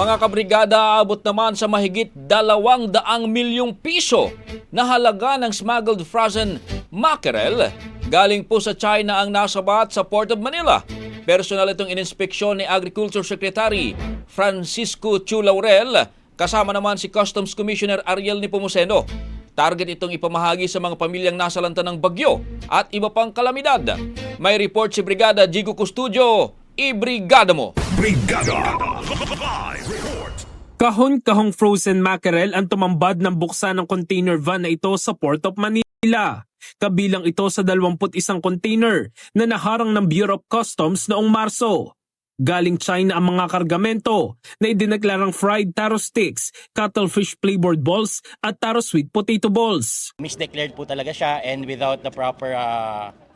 Mga kabrigada, aabot naman sa mahigit 200 milyong piso na halaga ng smuggled frozen mackerel galing po sa China ang nasabat sa Port of Manila. Personal itong ininspeksyon ni Agriculture Secretary Francisco Chu Laurel, kasama naman si Customs Commissioner Ariel Nepomuceno. Target itong ipamahagi sa mga pamilyang nasalanta ng bagyo at iba pang kalamidad. May report si Brigada Jigo Custodio. I-brigada mo! Brigada! Live report! Kahon-kahong frozen mackerel ang tumambad ng buksan ng container van na ito sa Port of Manila. Kabilang ito sa 21 container na naharang ng Bureau of Customs noong Marso. Galing China ang mga kargamento na idineklarang fried taro sticks, cuttlefish flavored balls at taro sweet potato balls. Misdeclared po talaga siya and without the proper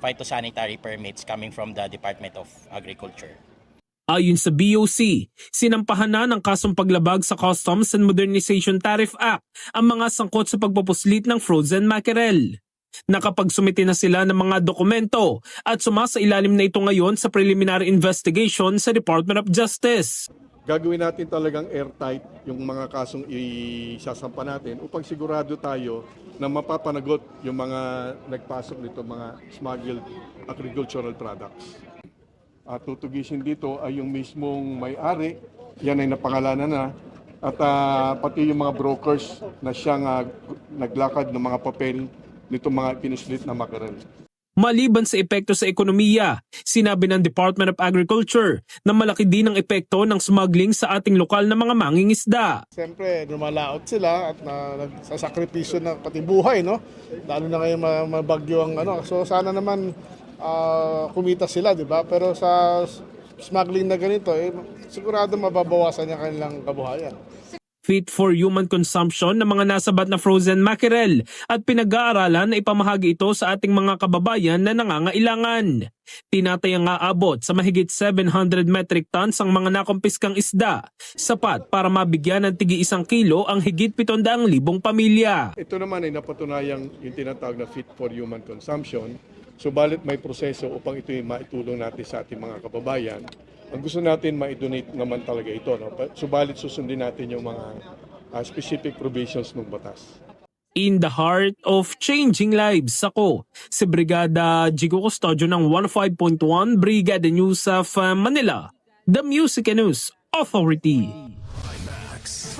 phytosanitary permits coming from the Department of Agriculture. Ayon sa BOC, sinampahan na ng kasong paglabag sa Customs and Modernization Tariff Act ang mga sangkot sa pagpupuslit ng frozen mackerel. Nakapagsumite na sila ng mga dokumento at sumasailalim na ito ngayon sa preliminary investigation sa Department of Justice. Gagawin natin talagang airtight yung mga kasong isasampa natin upang sigurado tayo na mapapanagot yung mga nagpasok nito mga smuggled agricultural products. At tutugisin dito ay yung mismong may-ari, yan ay napangalanan na, at pati yung mga brokers na siyang naglakad ng mga papel nito mga pinuslit na mackerel. Maliban sa epekto sa ekonomiya, sinabi ng Department of Agriculture na malaki din ang epekto ng smuggling sa ating lokal na mga mangingisda. Siyempre, lumalaot sila at sasakripisyo na pati buhay, no? Lalo na ngayon mabagyo ang ano. So sana naman kumita sila, di ba? Pero sa smuggling na ganito, sigurado mababawasan niya kanilang kabuhayan. Fit for human consumption ng mga nasabat na frozen mackerel at pinag-aaralan na ipamahagi ito sa ating mga kababayan na nangangailangan. Tinatayang aabot sa mahigit 700 metric tons ang mga nakumpiskang isda, sapat para mabigyan ng tigi 1 kilo ang higit 700,000 pamilya. Ito naman ay napatunayang yung tinatawag na fit for human consumption. Subalit may proseso upang ito maitulong natin sa ating mga kababayan. Ang gusto natin ma-donate naman talaga ito. No? Subalit susundin natin yung mga specific provisions ng batas. In the heart of changing lives, ako si Brigada Jigo Custodio ng 105.1 Brigada News of Manila, the Music and News Authority.